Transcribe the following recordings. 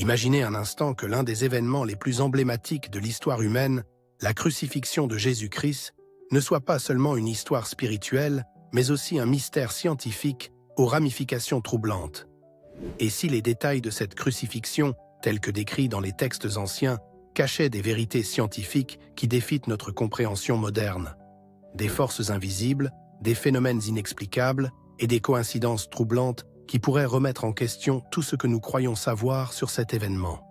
Imaginez un instant que l'un des événements les plus emblématiques de l'histoire humaine, la crucifixion de Jésus-Christ, ne soit pas seulement une histoire spirituelle, mais aussi un mystère scientifique aux ramifications troublantes. Et si les détails de cette crucifixion, tels que décrits dans les textes anciens, cachaient des vérités scientifiques qui défient notre compréhension moderne? Des forces invisibles, des phénomènes inexplicables et des coïncidences troublantes qui pourraient remettre en question tout ce que nous croyons savoir sur cet événement.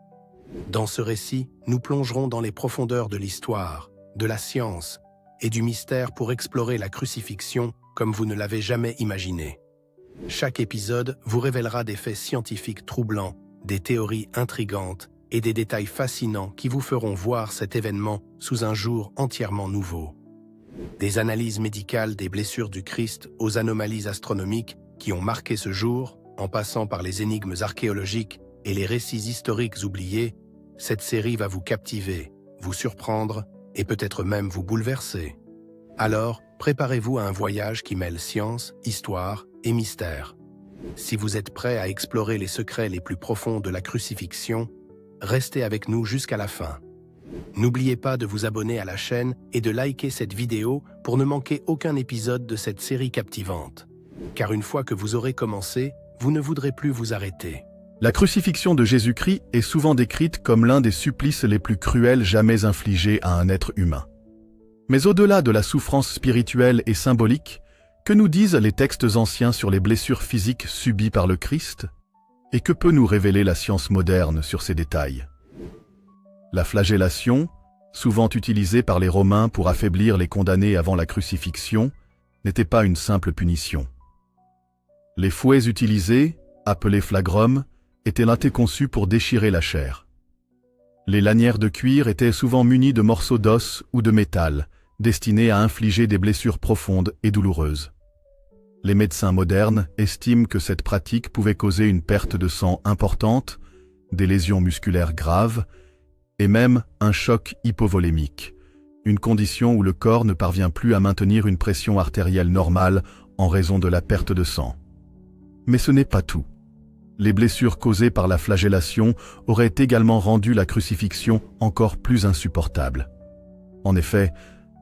Dans ce récit, nous plongerons dans les profondeurs de l'histoire, de la science et du mystère pour explorer la crucifixion comme vous ne l'avez jamais imaginé. Chaque épisode vous révélera des faits scientifiques troublants, des théories intrigantes et des détails fascinants qui vous feront voir cet événement sous un jour entièrement nouveau. Des analyses médicales des blessures du Christ aux anomalies astronomiques qui ont marqué ce jour, en passant par les énigmes archéologiques et les récits historiques oubliés, cette série va vous captiver, vous surprendre et peut-être même vous bouleverser. Alors, préparez-vous à un voyage qui mêle science, histoire et mystère. Si vous êtes prêt à explorer les secrets les plus profonds de la crucifixion, restez avec nous jusqu'à la fin. N'oubliez pas de vous abonner à la chaîne et de liker cette vidéo pour ne manquer aucun épisode de cette série captivante. Car une fois que vous aurez commencé, vous ne voudrez plus vous arrêter. La crucifixion de Jésus-Christ est souvent décrite comme l'un des supplices les plus cruels jamais infligés à un être humain. Mais au-delà de la souffrance spirituelle et symbolique, que nous disent les textes anciens sur les blessures physiques subies par le Christ? Et que peut nous révéler la science moderne sur ces détails? La flagellation, souvent utilisée par les Romains pour affaiblir les condamnés avant la crucifixion, n'était pas une simple punition. Les fouets utilisés, appelés flagrum, étaient là conçus pour déchirer la chair. Les lanières de cuir étaient souvent munies de morceaux d'os ou de métal, destinés à infliger des blessures profondes et douloureuses. Les médecins modernes estiment que cette pratique pouvait causer une perte de sang importante, des lésions musculaires graves, et même un choc hypovolémique, une condition où le corps ne parvient plus à maintenir une pression artérielle normale en raison de la perte de sang. Mais ce n'est pas tout. Les blessures causées par la flagellation auraient également rendu la crucifixion encore plus insupportable. En effet,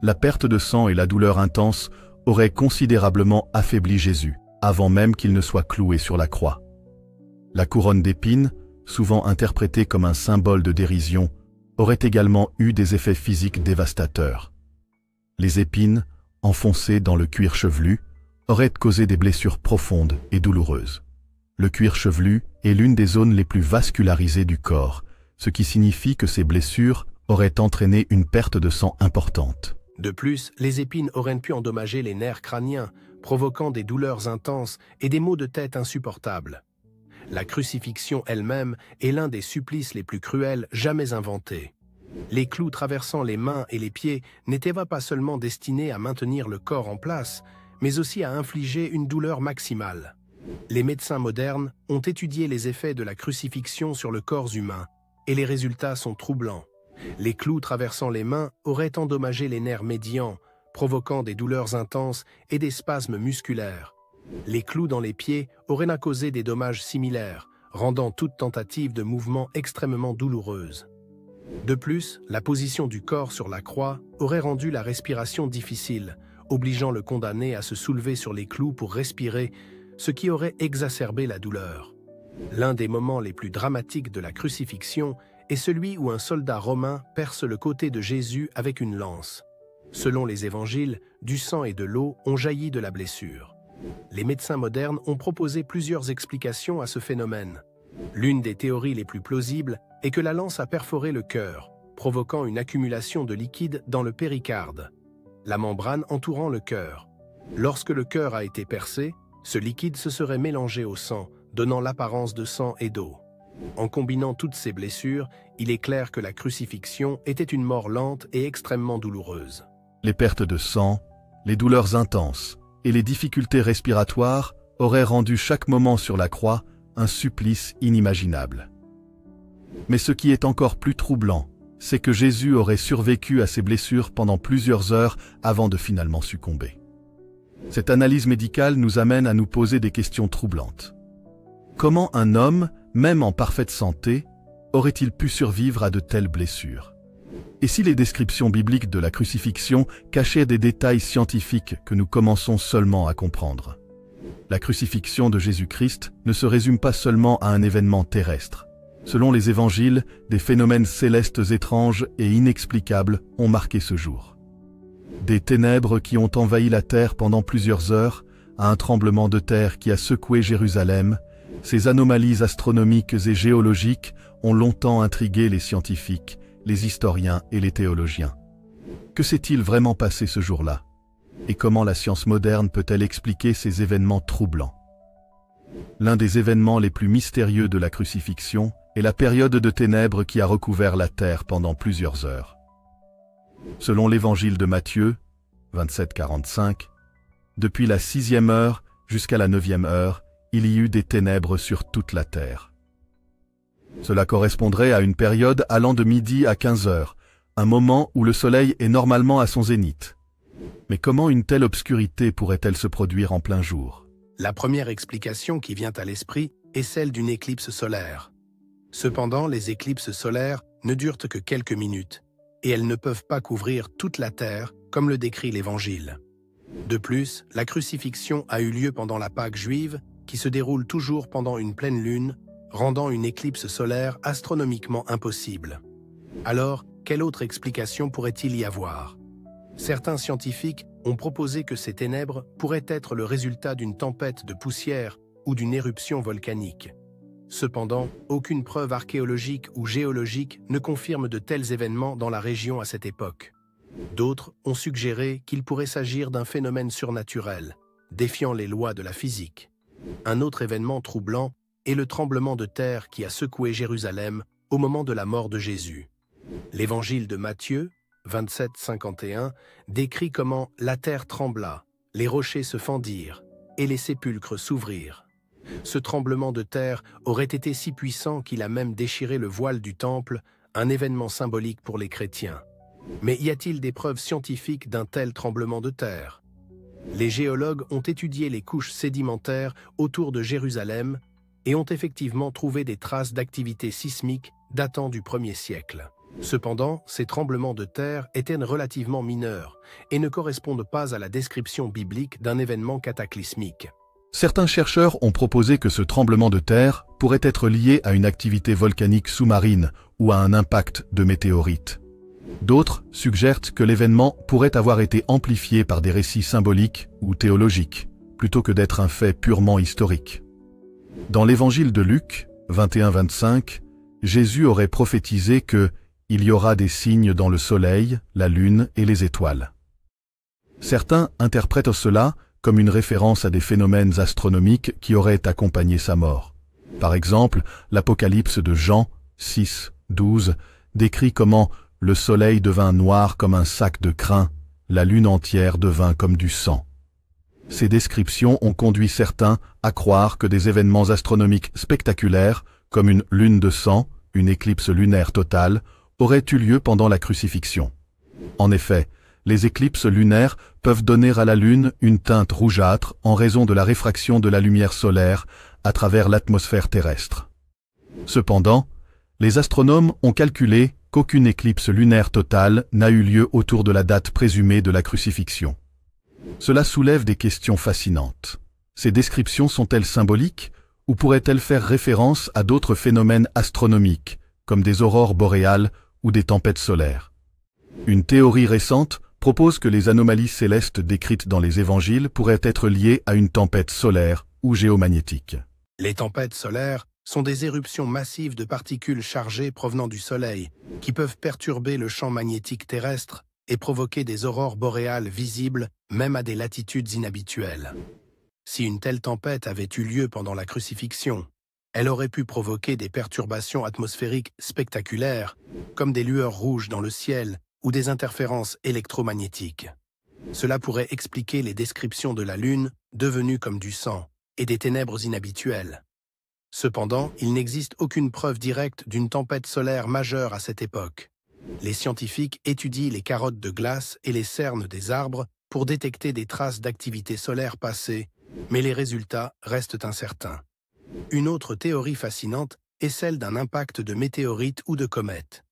la perte de sang et la douleur intense auraient considérablement affaibli Jésus, avant même qu'il ne soit cloué sur la croix. La couronne d'épines, souvent interprétée comme un symbole de dérision, aurait également eu des effets physiques dévastateurs. Les épines, enfoncées dans le cuir chevelu, auraient causé des blessures profondes et douloureuses. Le cuir chevelu est l'une des zones les plus vascularisées du corps, ce qui signifie que ces blessures auraient entraîné une perte de sang importante. De plus, les épines auraient pu endommager les nerfs crâniens, provoquant des douleurs intenses et des maux de tête insupportables. La crucifixion elle-même est l'un des supplices les plus cruels jamais inventés. Les clous traversant les mains et les pieds n'étaient pas seulement destinés à maintenir le corps en place, mais aussi à infliger une douleur maximale. Les médecins modernes ont étudié les effets de la crucifixion sur le corps humain, et les résultats sont troublants. Les clous traversant les mains auraient endommagé les nerfs médians, provoquant des douleurs intenses et des spasmes musculaires. Les clous dans les pieds auraient causé des dommages similaires, rendant toute tentative de mouvement extrêmement douloureuse. De plus, la position du corps sur la croix aurait rendu la respiration difficile, obligeant le condamné à se soulever sur les clous pour respirer, ce qui aurait exacerbé la douleur. L'un des moments les plus dramatiques de la crucifixion est celui où un soldat romain perce le côté de Jésus avec une lance. Selon les évangiles, du sang et de l'eau ont jailli de la blessure. Les médecins modernes ont proposé plusieurs explications à ce phénomène. L'une des théories les plus plausibles est que la lance a perforé le cœur, provoquant une accumulation de liquide dans le péricarde, la membrane entourant le cœur. Lorsque le cœur a été percé, ce liquide se serait mélangé au sang, donnant l'apparence de sang et d'eau. En combinant toutes ces blessures, il est clair que la crucifixion était une mort lente et extrêmement douloureuse. Les pertes de sang, les douleurs intenses et les difficultés respiratoires auraient rendu chaque moment sur la croix un supplice inimaginable. Mais ce qui est encore plus troublant, c'est que Jésus aurait survécu à ses blessures pendant plusieurs heures avant de finalement succomber. Cette analyse médicale nous amène à nous poser des questions troublantes. Comment un homme, même en parfaite santé, aurait-il pu survivre à de telles blessures? Et si les descriptions bibliques de la crucifixion cachaient des détails scientifiques que nous commençons seulement à comprendre? La crucifixion de Jésus-Christ ne se résume pas seulement à un événement terrestre. Selon les évangiles, des phénomènes célestes étranges et inexplicables ont marqué ce jour. Des ténèbres qui ont envahi la terre pendant plusieurs heures, à un tremblement de terre qui a secoué Jérusalem, ces anomalies astronomiques et géologiques ont longtemps intrigué les scientifiques, les historiens et les théologiens. Que s'est-il vraiment passé ce jour-là? Et comment la science moderne peut-elle expliquer ces événements troublants? L'un des événements les plus mystérieux de la crucifixion est la période de ténèbres qui a recouvert la terre pendant plusieurs heures. Selon l'évangile de Matthieu, 27-45, depuis la 6e heure jusqu'à la 9e heure, il y eut des ténèbres sur toute la terre. Cela correspondrait à une période allant de midi à 15 heures, un moment où le soleil est normalement à son zénith. Mais comment une telle obscurité pourrait-elle se produire en plein jour? La première explication qui vient à l'esprit est celle d'une éclipse solaire. Cependant, les éclipses solaires ne durent que quelques minutes, et elles ne peuvent pas couvrir toute la Terre, comme le décrit l'Évangile. De plus, la crucifixion a eu lieu pendant la Pâque juive, qui se déroule toujours pendant une pleine lune, rendant une éclipse solaire astronomiquement impossible. Alors, quelle autre explication pourrait-il y avoir? Certains scientifiques ont proposé que ces ténèbres pourraient être le résultat d'une tempête de poussière ou d'une éruption volcanique. Cependant, aucune preuve archéologique ou géologique ne confirme de tels événements dans la région à cette époque. D'autres ont suggéré qu'il pourrait s'agir d'un phénomène surnaturel, défiant les lois de la physique. Un autre événement troublant est le tremblement de terre qui a secoué Jérusalem au moment de la mort de Jésus. L'évangile de Matthieu, 27-51, décrit comment la terre trembla, les rochers se fendirent et les sépulcres s'ouvrirent. Ce tremblement de terre aurait été si puissant qu'il a même déchiré le voile du temple, un événement symbolique pour les chrétiens. Mais y a-t-il des preuves scientifiques d'un tel tremblement de terre? Les géologues ont étudié les couches sédimentaires autour de Jérusalem et ont effectivement trouvé des traces d'activité sismique datant du 1er siècle. Cependant, ces tremblements de terre étaient relativement mineurs et ne correspondent pas à la description biblique d'un événement cataclysmique. Certains chercheurs ont proposé que ce tremblement de terre pourrait être lié à une activité volcanique sous-marine ou à un impact de météorites. D'autres suggèrent que l'événement pourrait avoir été amplifié par des récits symboliques ou théologiques, plutôt que d'être un fait purement historique. Dans l'évangile de Luc, 21-25, Jésus aurait prophétisé que « il y aura des signes dans le soleil, la lune et les étoiles ». Certains interprètent cela comme une référence à des phénomènes astronomiques qui auraient accompagné sa mort. Par exemple, l'Apocalypse de Jean 6-12 décrit comment le soleil devint noir comme un sac de crin, la lune entière devint comme du sang. Ces descriptions ont conduit certains à croire que des événements astronomiques spectaculaires, comme une lune de sang, une éclipse lunaire totale, auraient eu lieu pendant la crucifixion. En effet, les éclipses lunaires peuvent donner à la Lune une teinte rougeâtre en raison de la réfraction de la lumière solaire à travers l'atmosphère terrestre. Cependant, les astronomes ont calculé qu'aucune éclipse lunaire totale n'a eu lieu autour de la date présumée de la crucifixion. Cela soulève des questions fascinantes. Ces descriptions sont-elles symboliques ou pourraient-elles faire référence à d'autres phénomènes astronomiques, comme des aurores boréales ou des tempêtes solaires? Une théorie récente propose que les anomalies célestes décrites dans les évangiles pourraient être liées à une tempête solaire ou géomagnétique. Les tempêtes solaires sont des éruptions massives de particules chargées provenant du Soleil qui peuvent perturber le champ magnétique terrestre et provoquer des aurores boréales visibles même à des latitudes inhabituelles. Si une telle tempête avait eu lieu pendant la crucifixion, elle aurait pu provoquer des perturbations atmosphériques spectaculaires, comme des lueurs rouges dans le ciel ou des interférences électromagnétiques. Cela pourrait expliquer les descriptions de la Lune devenue comme du sang et des ténèbres inhabituelles. Cependant, il n'existe aucune preuve directe d'une tempête solaire majeure à cette époque. Les scientifiques étudient les carottes de glace et les cernes des arbres pour détecter des traces d'activité solaire passée, mais les résultats restent incertains. Une autre théorie fascinante est celle d'un impact de météorite ou de comète.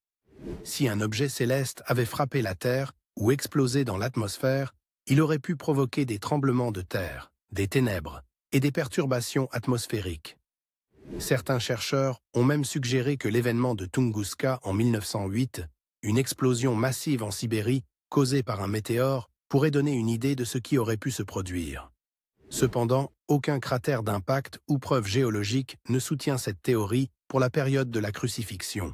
Si un objet céleste avait frappé la Terre ou explosé dans l'atmosphère, il aurait pu provoquer des tremblements de terre, des ténèbres et des perturbations atmosphériques. Certains chercheurs ont même suggéré que l'événement de Tunguska en 1908, une explosion massive en Sibérie causée par un météore, pourrait donner une idée de ce qui aurait pu se produire. Cependant, aucun cratère d'impact ou preuve géologique ne soutient cette théorie pour la période de la crucifixion.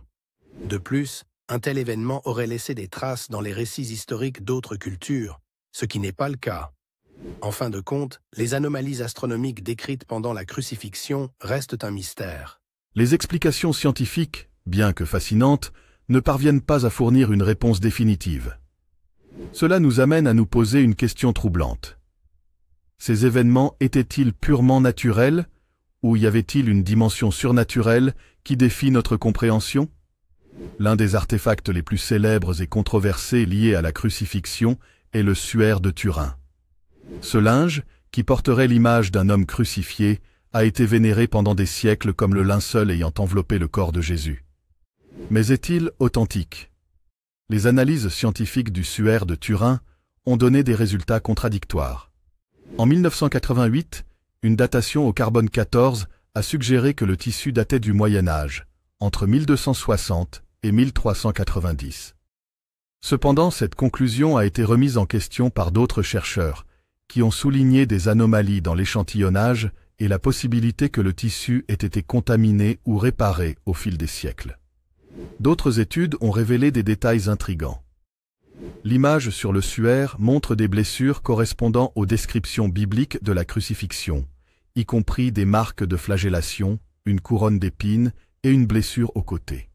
De plus, un tel événement aurait laissé des traces dans les récits historiques d'autres cultures, ce qui n'est pas le cas. En fin de compte, les anomalies astronomiques décrites pendant la crucifixion restent un mystère. Les explications scientifiques, bien que fascinantes, ne parviennent pas à fournir une réponse définitive. Cela nous amène à nous poser une question troublante. Ces événements étaient-ils purement naturels, ou y avait-il une dimension surnaturelle qui défie notre compréhension? L'un des artefacts les plus célèbres et controversés liés à la crucifixion est le suaire de Turin. Ce linge, qui porterait l'image d'un homme crucifié, a été vénéré pendant des siècles comme le linceul ayant enveloppé le corps de Jésus. Mais est-il authentique? Les analyses scientifiques du suaire de Turin ont donné des résultats contradictoires. En 1988, une datation au carbone 14 a suggéré que le tissu datait du Moyen Âge, entre 1260 et 1390. Cependant, cette conclusion a été remise en question par d'autres chercheurs, qui ont souligné des anomalies dans l'échantillonnage et la possibilité que le tissu ait été contaminé ou réparé au fil des siècles. D'autres études ont révélé des détails intrigants. L'image sur le suaire montre des blessures correspondant aux descriptions bibliques de la crucifixion, y compris des marques de flagellation, une couronne d'épines et une blessure au côté.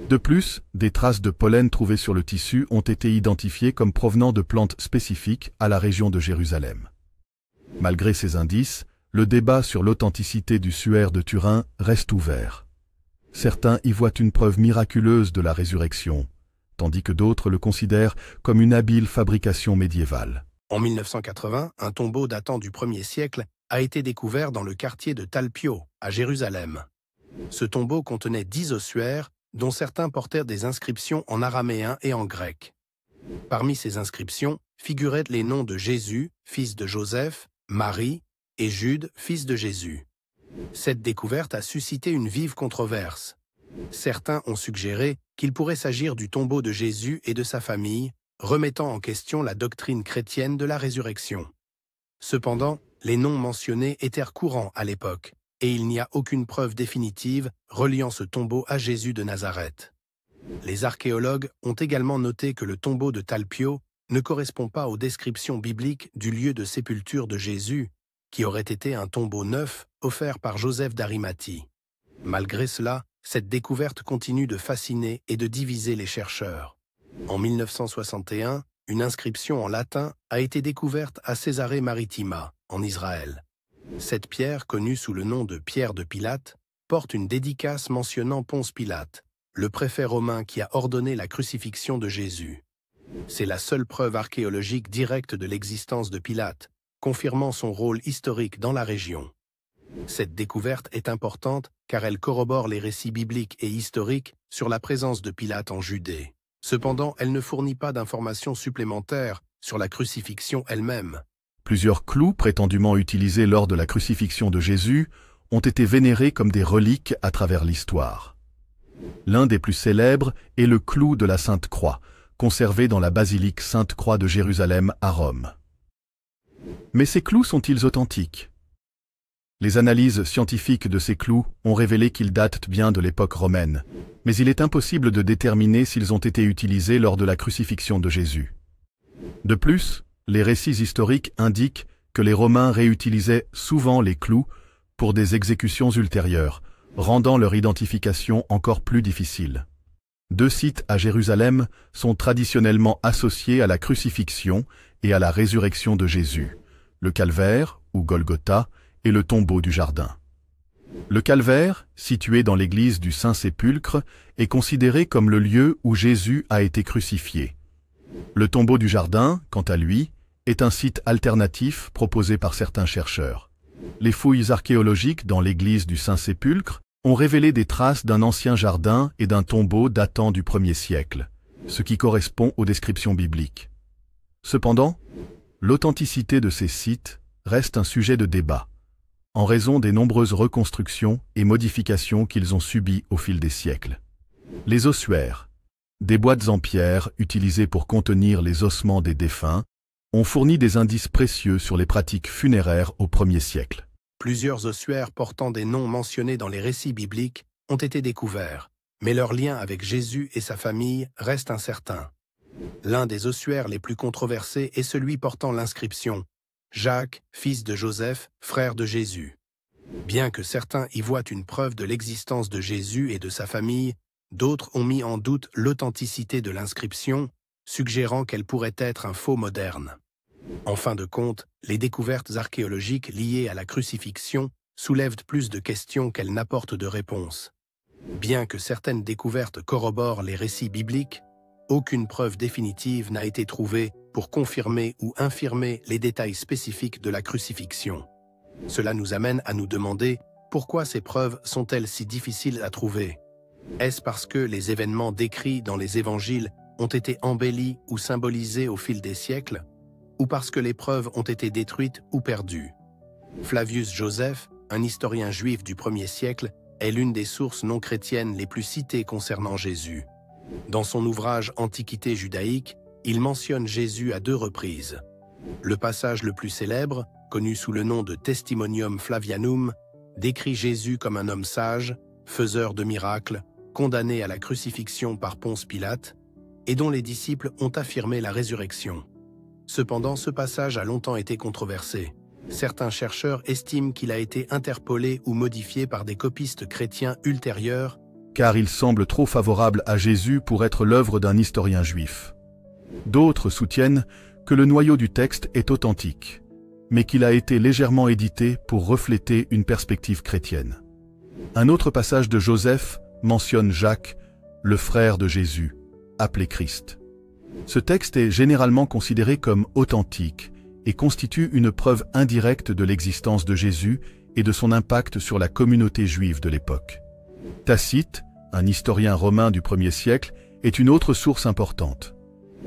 De plus, des traces de pollen trouvées sur le tissu ont été identifiées comme provenant de plantes spécifiques à la région de Jérusalem. Malgré ces indices, le débat sur l'authenticité du suaire de Turin reste ouvert. Certains y voient une preuve miraculeuse de la résurrection, tandis que d'autres le considèrent comme une habile fabrication médiévale. En 1980, un tombeau datant du 1er siècle a été découvert dans le quartier de Talpio, à Jérusalem. Ce tombeau contenait 10 ossuaires, dont certains portèrent des inscriptions en araméen et en grec. Parmi ces inscriptions figuraient les noms de Jésus, fils de Joseph, Marie et Jude, fils de Jésus. Cette découverte a suscité une vive controverse. Certains ont suggéré qu'il pourrait s'agir du tombeau de Jésus et de sa famille, remettant en question la doctrine chrétienne de la résurrection. Cependant, les noms mentionnés étaient courants à l'époque, et il n'y a aucune preuve définitive reliant ce tombeau à Jésus de Nazareth. Les archéologues ont également noté que le tombeau de Talpio ne correspond pas aux descriptions bibliques du lieu de sépulture de Jésus, qui aurait été un tombeau neuf offert par Joseph d'Arimathie. Malgré cela, cette découverte continue de fasciner et de diviser les chercheurs. En 1961, une inscription en latin a été découverte à Césarée Maritima, en Israël. Cette pierre, connue sous le nom de pierre de Pilate, porte une dédicace mentionnant Ponce Pilate, le préfet romain qui a ordonné la crucifixion de Jésus. C'est la seule preuve archéologique directe de l'existence de Pilate, confirmant son rôle historique dans la région. Cette découverte est importante car elle corrobore les récits bibliques et historiques sur la présence de Pilate en Judée. Cependant, elle ne fournit pas d'informations supplémentaires sur la crucifixion elle-même. Plusieurs clous prétendument utilisés lors de la crucifixion de Jésus ont été vénérés comme des reliques à travers l'histoire. L'un des plus célèbres est le clou de la Sainte Croix, conservé dans la basilique Sainte-Croix de Jérusalem à Rome. Mais ces clous sont-ils authentiques? Les analyses scientifiques de ces clous ont révélé qu'ils datent bien de l'époque romaine, mais il est impossible de déterminer s'ils ont été utilisés lors de la crucifixion de Jésus. De plus, les récits historiques indiquent que les Romains réutilisaient souvent les clous pour des exécutions ultérieures, rendant leur identification encore plus difficile. 2 sites à Jérusalem sont traditionnellement associés à la crucifixion et à la résurrection de Jésus, le calvaire, ou Golgotha, et le tombeau du jardin. Le calvaire, situé dans l'église du Saint-Sépulcre, est considéré comme le lieu où Jésus a été crucifié. Le tombeau du jardin, quant à lui, est un site alternatif proposé par certains chercheurs. Les fouilles archéologiques dans l'église du Saint-Sépulcre ont révélé des traces d'un ancien jardin et d'un tombeau datant du 1er siècle, ce qui correspond aux descriptions bibliques. Cependant, l'authenticité de ces sites reste un sujet de débat, en raison des nombreuses reconstructions et modifications qu'ils ont subies au fil des siècles. Les ossuaires, des boîtes en pierre utilisées pour contenir les ossements des défunts, ont fourni des indices précieux sur les pratiques funéraires au 1er siècle. Plusieurs ossuaires portant des noms mentionnés dans les récits bibliques ont été découverts, mais leur lien avec Jésus et sa famille reste incertain. L'un des ossuaires les plus controversés est celui portant l'inscription « Jacques, fils de Joseph, frère de Jésus ». Bien que certains y voient une preuve de l'existence de Jésus et de sa famille, d'autres ont mis en doute l'authenticité de l'inscription, suggérant qu'elle pourrait être un faux moderne. En fin de compte, les découvertes archéologiques liées à la crucifixion soulèvent plus de questions qu'elles n'apportent de réponses. Bien que certaines découvertes corroborent les récits bibliques, aucune preuve définitive n'a été trouvée pour confirmer ou infirmer les détails spécifiques de la crucifixion. Cela nous amène à nous demander pourquoi ces preuves sont-elles si difficiles à trouver. Est-ce parce que les événements décrits dans les évangiles ont été embellis ou symbolisés au fil des siècles, ou parce que les preuves ont été détruites ou perdues? Flavius Joseph, un historien juif du 1er siècle, est l'une des sources non chrétiennes les plus citées concernant Jésus. Dans son ouvrage Antiquité judaïque, il mentionne Jésus à 2 reprises. Le passage le plus célèbre, connu sous le nom de Testimonium Flavianum, décrit Jésus comme un homme sage, faiseur de miracles, condamné à la crucifixion par Ponce Pilate, et dont les disciples ont affirmé la résurrection. Cependant, ce passage a longtemps été controversé. Certains chercheurs estiment qu'il a été interpolé ou modifié par des copistes chrétiens ultérieurs, car il semble trop favorable à Jésus pour être l'œuvre d'un historien juif. D'autres soutiennent que le noyau du texte est authentique, mais qu'il a été légèrement édité pour refléter une perspective chrétienne. Un autre passage de Joseph mentionne Jacques, le frère de Jésus, appelé Christ. Ce texte est généralement considéré comme authentique et constitue une preuve indirecte de l'existence de Jésus et de son impact sur la communauté juive de l'époque. Tacite, un historien romain du 1er siècle, est une autre source importante.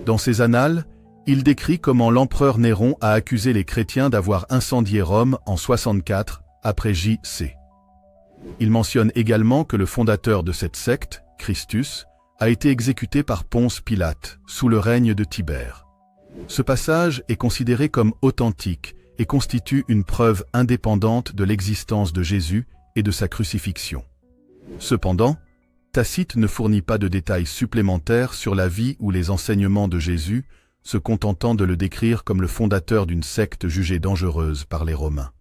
Dans ses annales, il décrit comment l'empereur Néron a accusé les chrétiens d'avoir incendié Rome en 64 après J.C. Il mentionne également que le fondateur de cette secte, Christus, a été exécuté par Ponce Pilate sous le règne de Tibère. Ce passage est considéré comme authentique et constitue une preuve indépendante de l'existence de Jésus et de sa crucifixion. Cependant, Tacite ne fournit pas de détails supplémentaires sur la vie ou les enseignements de Jésus, se contentant de le décrire comme le fondateur d'une secte jugée dangereuse par les Romains.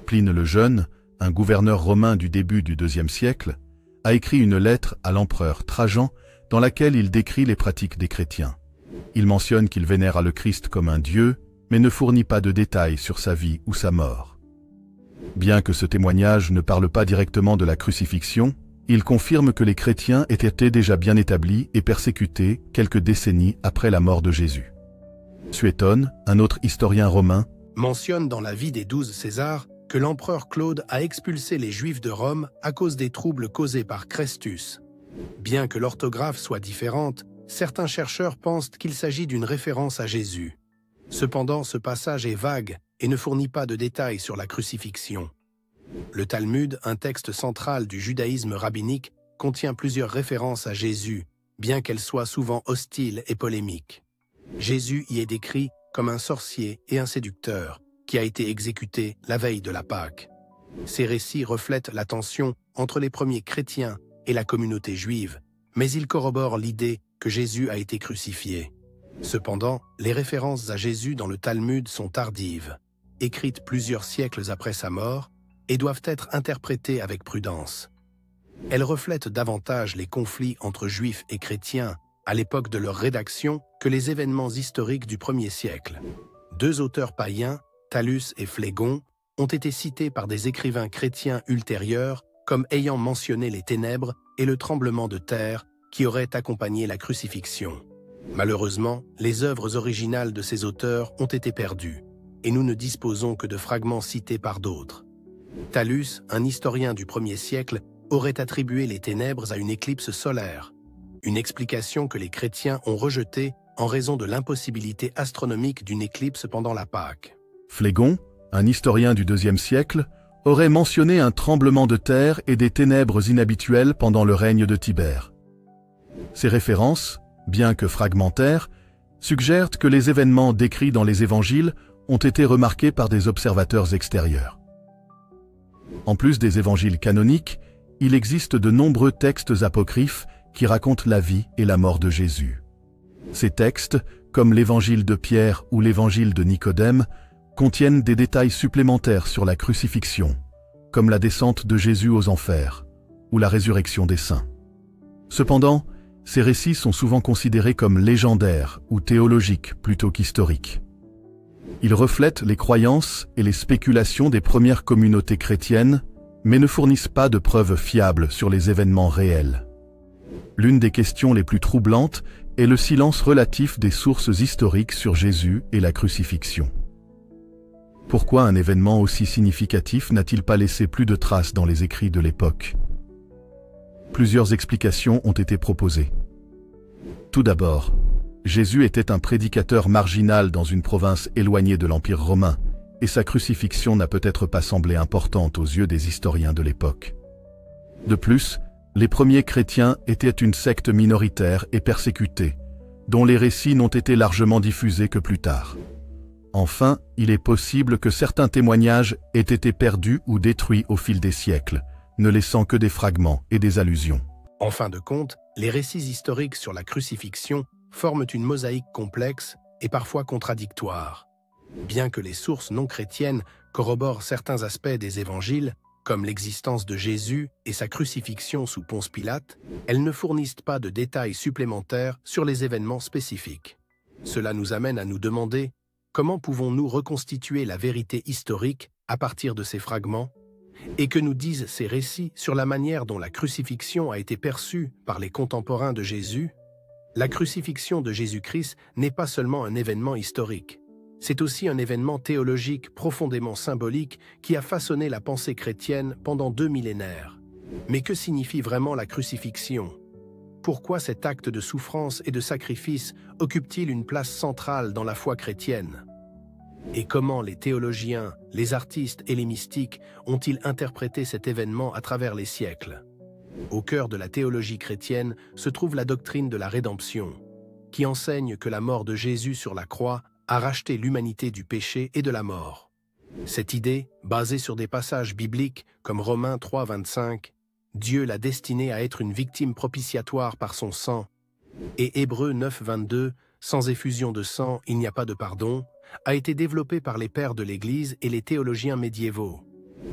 Pline le Jeune, un gouverneur romain du début du IIe siècle, a écrit une lettre à l'empereur Trajan dans laquelle il décrit les pratiques des chrétiens. Il mentionne qu'il vénéra le Christ comme un dieu, mais ne fournit pas de détails sur sa vie ou sa mort. Bien que ce témoignage ne parle pas directement de la crucifixion, il confirme que les chrétiens étaient déjà bien établis et persécutés quelques décennies après la mort de Jésus. Suétone, un autre historien romain, mentionne dans la vie des 12 Césars que l'empereur Claude a expulsé les Juifs de Rome à cause des troubles causés par Chrestus. Bien que l'orthographe soit différente, certains chercheurs pensent qu'il s'agit d'une référence à Jésus. Cependant, ce passage est vague et ne fournit pas de détails sur la crucifixion. Le Talmud, un texte central du judaïsme rabbinique, contient plusieurs références à Jésus, bien qu'elles soient souvent hostiles et polémiques. Jésus y est décrit comme un sorcier et un séducteur, qui a été exécuté la veille de la Pâque. Ces récits reflètent la tension entre les premiers chrétiens et la communauté juive, mais ils corroborent l'idée que Jésus a été crucifié. Cependant, les références à Jésus dans le Talmud sont tardives, écrites plusieurs siècles après sa mort, et doivent être interprétées avec prudence. Elles reflètent davantage les conflits entre juifs et chrétiens à l'époque de leur rédaction que les événements historiques du 1er siècle. 2 auteurs païens, Thallus et Phlégon, ont été cités par des écrivains chrétiens ultérieurs comme ayant mentionné les ténèbres et le tremblement de terre qui auraient accompagné la crucifixion. Malheureusement, les œuvres originales de ces auteurs ont été perdues, et nous ne disposons que de fragments cités par d'autres. Thallus, un historien du 1er siècle, aurait attribué les ténèbres à une éclipse solaire, une explication que les chrétiens ont rejetée en raison de l'impossibilité astronomique d'une éclipse pendant la Pâque. Phlégon, un historien du 2e siècle, aurait mentionné un tremblement de terre et des ténèbres inhabituelles pendant le règne de Tibère. Ces références, bien que fragmentaires, suggèrent que les événements décrits dans les évangiles ont été remarqués par des observateurs extérieurs. En plus des évangiles canoniques, il existe de nombreux textes apocryphes qui racontent la vie et la mort de Jésus. Ces textes, comme l'évangile de Pierre ou l'évangile de Nicodème, contiennent des détails supplémentaires sur la crucifixion, comme la descente de Jésus aux enfers ou la résurrection des saints. Cependant, ces récits sont souvent considérés comme légendaires ou théologiques plutôt qu'historiques. Ils reflètent les croyances et les spéculations des premières communautés chrétiennes, mais ne fournissent pas de preuves fiables sur les événements réels. L'une des questions les plus troublantes est le silence relatif des sources historiques sur Jésus et la crucifixion. Pourquoi un événement aussi significatif n'a-t-il pas laissé plus de traces dans les écrits de l'époque? Plusieurs explications ont été proposées. Tout d'abord, Jésus était un prédicateur marginal dans une province éloignée de l'Empire romain, et sa crucifixion n'a peut-être pas semblé importante aux yeux des historiens de l'époque. De plus, les premiers chrétiens étaient une secte minoritaire et persécutée, dont les récits n'ont été largement diffusés que plus tard. Enfin, il est possible que certains témoignages aient été perdus ou détruits au fil des siècles, ne laissant que des fragments et des allusions. En fin de compte, les récits historiques sur la crucifixion forment une mosaïque complexe et parfois contradictoire. Bien que les sources non chrétiennes corroborent certains aspects des évangiles, comme l'existence de Jésus et sa crucifixion sous Ponce Pilate, elles ne fournissent pas de détails supplémentaires sur les événements spécifiques. Cela nous amène à nous demander comment pouvons-nous reconstituer la vérité historique à partir de ces fragments, et que nous disent ces récits sur la manière dont la crucifixion a été perçue par les contemporains de Jésus. La crucifixion de Jésus-Christ n'est pas seulement un événement historique. C'est aussi un événement théologique profondément symbolique qui a façonné la pensée chrétienne pendant 2 millénaires. Mais que signifie vraiment la crucifixion? Pourquoi cet acte de souffrance et de sacrifice occupe-t-il une place centrale dans la foi chrétienne? Et comment les théologiens, les artistes et les mystiques ont-ils interprété cet événement à travers les siècles? Au cœur de la théologie chrétienne se trouve la doctrine de la rédemption, qui enseigne que la mort de Jésus sur la croix a racheté l'humanité du péché et de la mort. Cette idée, basée sur des passages bibliques comme Romains 3, 25, Dieu l'a destiné à être une victime propitiatoire par son sang, et Hébreux 9, 22, sans effusion de sang, il n'y a pas de pardon, a été développée par les pères de l'Église et les théologiens médiévaux.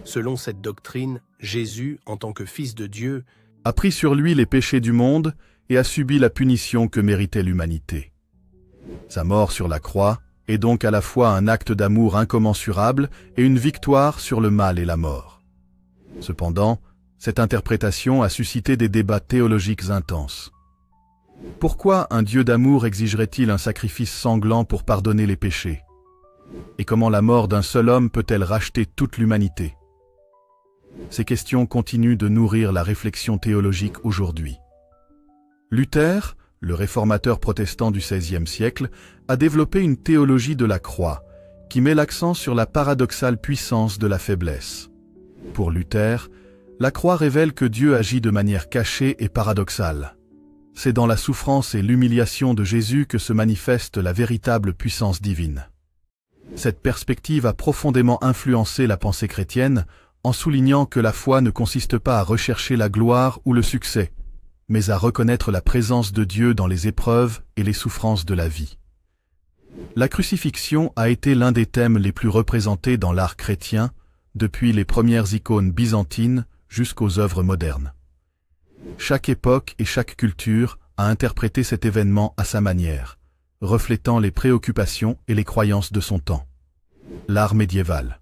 Selon cette doctrine, Jésus, en tant que Fils de Dieu, a pris sur lui les péchés du monde et a subi la punition que méritait l'humanité. Sa mort sur la croix est donc à la fois un acte d'amour incommensurable et une victoire sur le mal et la mort. Cependant, cette interprétation a suscité des débats théologiques intenses. Pourquoi un Dieu d'amour exigerait-il un sacrifice sanglant pour pardonner les péchés? Et comment la mort d'un seul homme peut-elle racheter toute l'humanité? Ces questions continuent de nourrir la réflexion théologique aujourd'hui. Luther, le réformateur protestant du XVIe siècle, a développé une théologie de la croix qui met l'accent sur la paradoxale puissance de la faiblesse. Pour Luther, la croix révèle que Dieu agit de manière cachée et paradoxale. C'est dans la souffrance et l'humiliation de Jésus que se manifeste la véritable puissance divine. Cette perspective a profondément influencé la pensée chrétienne en soulignant que la foi ne consiste pas à rechercher la gloire ou le succès, mais à reconnaître la présence de Dieu dans les épreuves et les souffrances de la vie. La crucifixion a été l'un des thèmes les plus représentés dans l'art chrétien, depuis les premières icônes byzantines jusqu'aux œuvres modernes. Chaque époque et chaque culture a interprété cet événement à sa manière, reflétant les préoccupations et les croyances de son temps. L'art médiéval.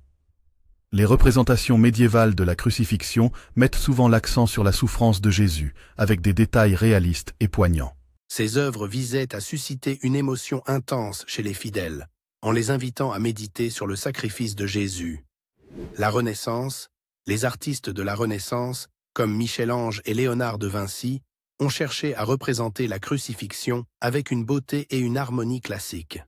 Les représentations médiévales de la crucifixion mettent souvent l'accent sur la souffrance de Jésus, avec des détails réalistes et poignants. Ces œuvres visaient à susciter une émotion intense chez les fidèles, en les invitant à méditer sur le sacrifice de Jésus. La Renaissance, les artistes de la Renaissance, comme Michel-Ange et Léonard de Vinci, ont cherché à représenter la crucifixion avec une beauté et une harmonie classique.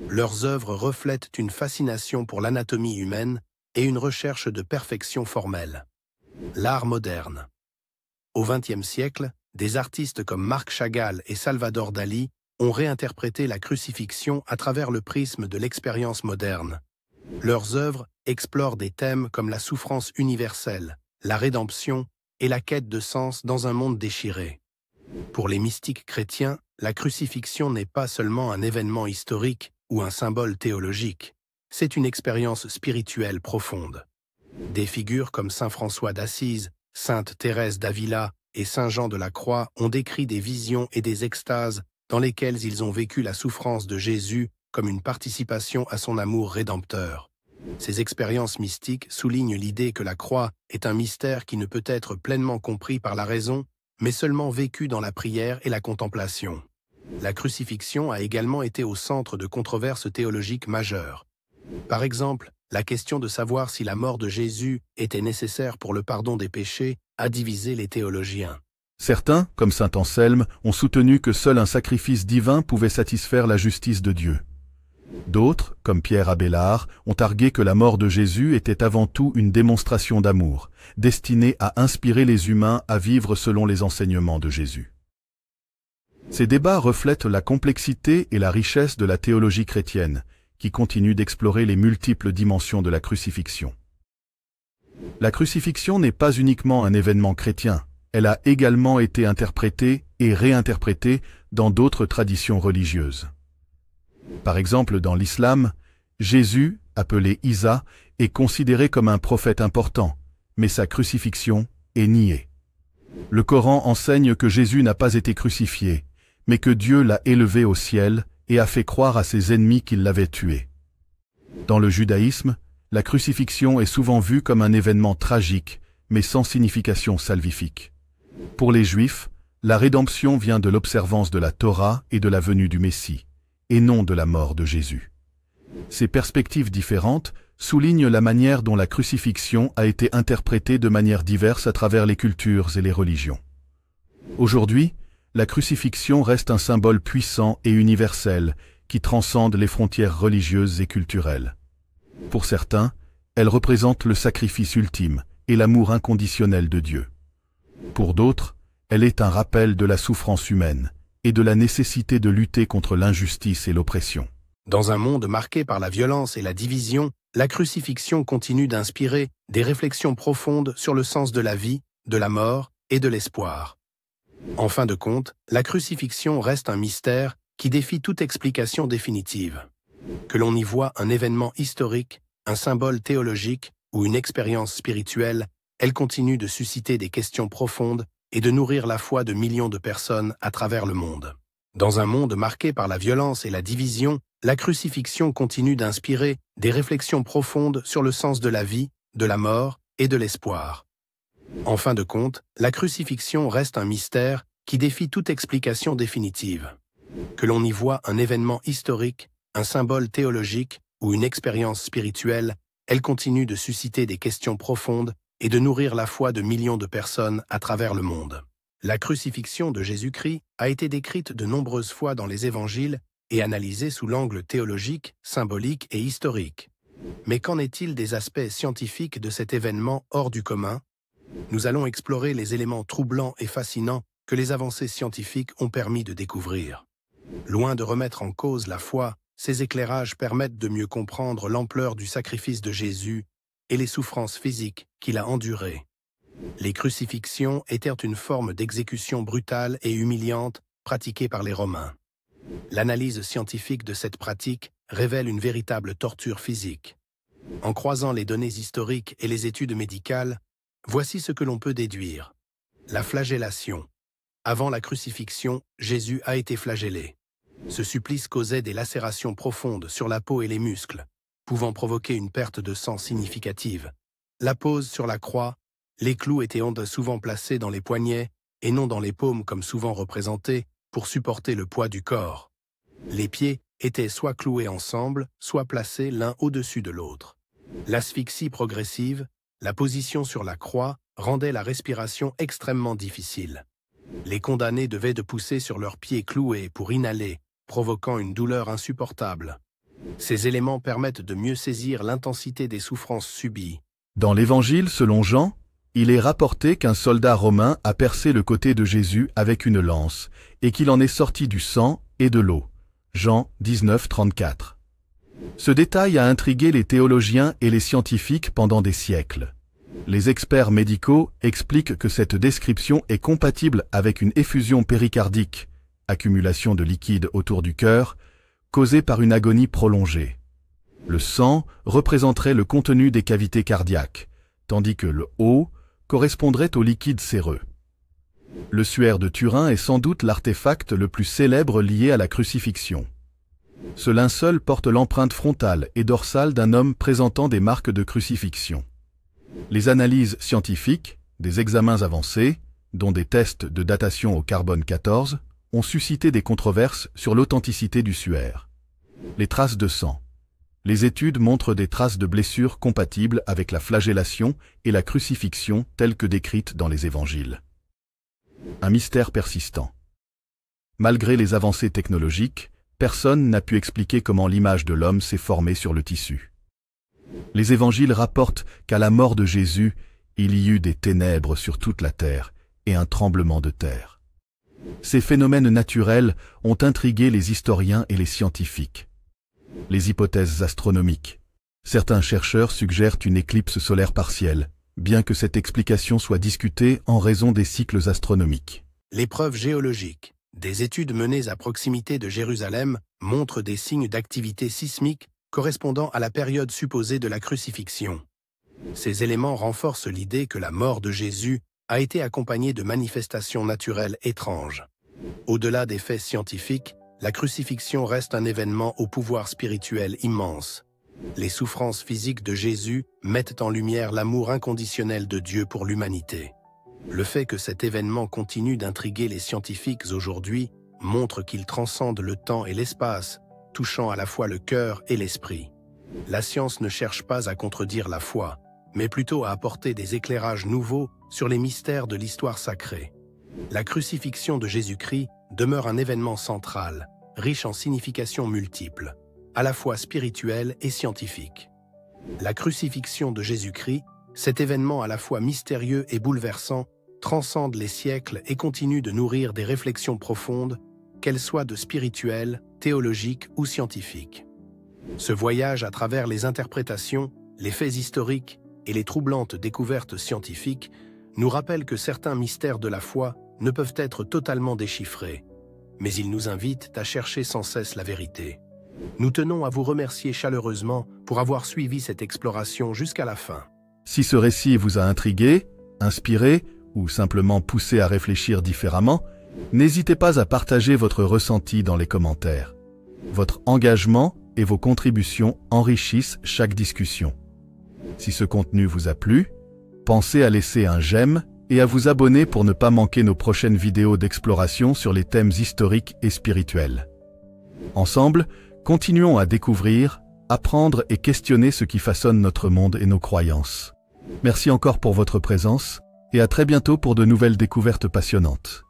Leurs œuvres reflètent une fascination pour l'anatomie humaine et une recherche de perfection formelle. L'art moderne. Au XXe siècle, des artistes comme Marc Chagall et Salvador Dali ont réinterprété la crucifixion à travers le prisme de l'expérience moderne. Leurs œuvres explorent des thèmes comme la souffrance universelle, la rédemption et la quête de sens dans un monde déchiré. Pour les mystiques chrétiens, la crucifixion n'est pas seulement un événement historique ou un symbole théologique, c'est une expérience spirituelle profonde. Des figures comme saint François d'Assise, sainte Thérèse d'Avila et saint Jean de la Croix ont décrit des visions et des extases dans lesquelles ils ont vécu la souffrance de Jésus comme une participation à son amour rédempteur. Ces expériences mystiques soulignent l'idée que la croix est un mystère qui ne peut être pleinement compris par la raison, mais seulement vécu dans la prière et la contemplation. La crucifixion a également été au centre de controverses théologiques majeures. Par exemple, la question de savoir si la mort de Jésus était nécessaire pour le pardon des péchés a divisé les théologiens. Certains, comme saint Anselme, ont soutenu que seul un sacrifice divin pouvait satisfaire la justice de Dieu. D'autres, comme Pierre Abélard, ont argué que la mort de Jésus était avant tout une démonstration d'amour, destinée à inspirer les humains à vivre selon les enseignements de Jésus. Ces débats reflètent la complexité et la richesse de la théologie chrétienne, qui continue d'explorer les multiples dimensions de la crucifixion. La crucifixion n'est pas uniquement un événement chrétien, elle a également été interprétée et réinterprétée dans d'autres traditions religieuses. Par exemple, dans l'islam, Jésus, appelé Isa, est considéré comme un prophète important, mais sa crucifixion est niée. Le Coran enseigne que Jésus n'a pas été crucifié, mais que Dieu l'a élevé au ciel et a fait croire à ses ennemis qu'il l'avait tué. Dans le judaïsme, la crucifixion est souvent vue comme un événement tragique, mais sans signification salvifique. Pour les Juifs, la rédemption vient de l'observance de la Torah et de la venue du Messie, et non de la mort de Jésus. Ces perspectives différentes soulignent la manière dont la crucifixion a été interprétée de manière diverse à travers les cultures et les religions. Aujourd'hui, la crucifixion reste un symbole puissant et universel qui transcende les frontières religieuses et culturelles. Pour certains, elle représente le sacrifice ultime et l'amour inconditionnel de Dieu. Pour d'autres, elle est un rappel de la souffrance humaine et de la nécessité de lutter contre l'injustice et l'oppression. Dans un monde marqué par la violence et la division, la crucifixion continue d'inspirer des réflexions profondes sur le sens de la vie, de la mort et de l'espoir. En fin de compte, la crucifixion reste un mystère qui défie toute explication définitive. Que l'on y voit un événement historique, un symbole théologique ou une expérience spirituelle, elle continue de susciter des questions profondes et de nourrir la foi de millions de personnes à travers le monde. Dans un monde marqué par la violence et la division, la crucifixion continue d'inspirer des réflexions profondes sur le sens de la vie, de la mort et de l'espoir. En fin de compte, la crucifixion reste un mystère qui défie toute explication définitive. Que l'on y voit un événement historique, un symbole théologique ou une expérience spirituelle, elle continue de susciter des questions profondes et de nourrir la foi de millions de personnes à travers le monde. La crucifixion de Jésus-Christ a été décrite de nombreuses fois dans les évangiles et analysée sous l'angle théologique, symbolique et historique. Mais qu'en est-il des aspects scientifiques de cet événement hors du commun? Nous allons explorer les éléments troublants et fascinants que les avancées scientifiques ont permis de découvrir. Loin de remettre en cause la foi, ces éclairages permettent de mieux comprendre l'ampleur du sacrifice de Jésus et les souffrances physiques qu'il a endurées. Les crucifixions étaient une forme d'exécution brutale et humiliante pratiquée par les Romains. L'analyse scientifique de cette pratique révèle une véritable torture physique. En croisant les données historiques et les études médicales, voici ce que l'on peut déduire. La flagellation. Avant la crucifixion, Jésus a été flagellé. Ce supplice causait des lacérations profondes sur la peau et les muscles, pouvant provoquer une perte de sang significative. La pose sur la croix, les clous étaient souvent placés dans les poignets et non dans les paumes comme souvent représenté pour supporter le poids du corps. Les pieds étaient soit cloués ensemble, soit placés l'un au-dessus de l'autre. L'asphyxie progressive, La position sur la croix rendait la respiration extrêmement difficile. Les condamnés devaient de pousser sur leurs pieds cloués pour inhaler, provoquant une douleur insupportable. Ces éléments permettent de mieux saisir l'intensité des souffrances subies. Dans l'Évangile selon Jean, il est rapporté qu'un soldat romain a percé le côté de Jésus avec une lance et qu'il en est sorti du sang et de l'eau. Jean 19, 34. Ce détail a intrigué les théologiens et les scientifiques pendant des siècles. Les experts médicaux expliquent que cette description est compatible avec une effusion péricardique, accumulation de liquide autour du cœur, causée par une agonie prolongée. Le sang représenterait le contenu des cavités cardiaques, tandis que le O correspondrait au liquide séreux. Le suaire de Turin est sans doute l'artefact le plus célèbre lié à la crucifixion. Ce linceul porte l'empreinte frontale et dorsale d'un homme présentant des marques de crucifixion. Les analyses scientifiques, des examens avancés, dont des tests de datation au carbone 14, ont suscité des controverses sur l'authenticité du suaire. Les traces de sang. Les études montrent des traces de blessures compatibles avec la flagellation et la crucifixion telles que décrites dans les évangiles. Un mystère persistant. Malgré les avancées technologiques, personne n'a pu expliquer comment l'image de l'homme s'est formée sur le tissu. Les évangiles rapportent qu'à la mort de Jésus, il y eut des ténèbres sur toute la terre et un tremblement de terre. Ces phénomènes naturels ont intrigué les historiens et les scientifiques. Les hypothèses astronomiques. Certains chercheurs suggèrent une éclipse solaire partielle, bien que cette explication soit discutée en raison des cycles astronomiques. Les preuves géologiques. Des études menées à proximité de Jérusalem montrent des signes d'activité sismique correspondant à la période supposée de la crucifixion. Ces éléments renforcent l'idée que la mort de Jésus a été accompagnée de manifestations naturelles étranges. Au-delà des faits scientifiques, la crucifixion reste un événement au pouvoir spirituel immense. Les souffrances physiques de Jésus mettent en lumière l'amour inconditionnel de Dieu pour l'humanité. Le fait que cet événement continue d'intriguer les scientifiques aujourd'hui montre qu'il transcende le temps et l'espace, touchant à la fois le cœur et l'esprit. La science ne cherche pas à contredire la foi, mais plutôt à apporter des éclairages nouveaux sur les mystères de l'histoire sacrée. La crucifixion de Jésus-Christ demeure un événement central, riche en significations multiples, à la fois spirituelles et scientifiques. La crucifixion de Jésus-Christ, cet événement à la fois mystérieux et bouleversant, transcende les siècles et continue de nourrir des réflexions profondes, qu'elles soient de spirituelles, théologiques ou scientifiques. Ce voyage à travers les interprétations, les faits historiques et les troublantes découvertes scientifiques nous rappelle que certains mystères de la foi ne peuvent être totalement déchiffrés, mais ils nous invitent à chercher sans cesse la vérité. Nous tenons à vous remercier chaleureusement pour avoir suivi cette exploration jusqu'à la fin. Si ce récit vous a intrigué, inspiré ou simplement poussé à réfléchir différemment, n'hésitez pas à partager votre ressenti dans les commentaires. Votre engagement et vos contributions enrichissent chaque discussion. Si ce contenu vous a plu, pensez à laisser un j'aime et à vous abonner pour ne pas manquer nos prochaines vidéos d'exploration sur les thèmes historiques et spirituels. Ensemble, continuons à découvrir, apprendre et questionner ce qui façonne notre monde et nos croyances. Merci encore pour votre présence et à très bientôt pour de nouvelles découvertes passionnantes.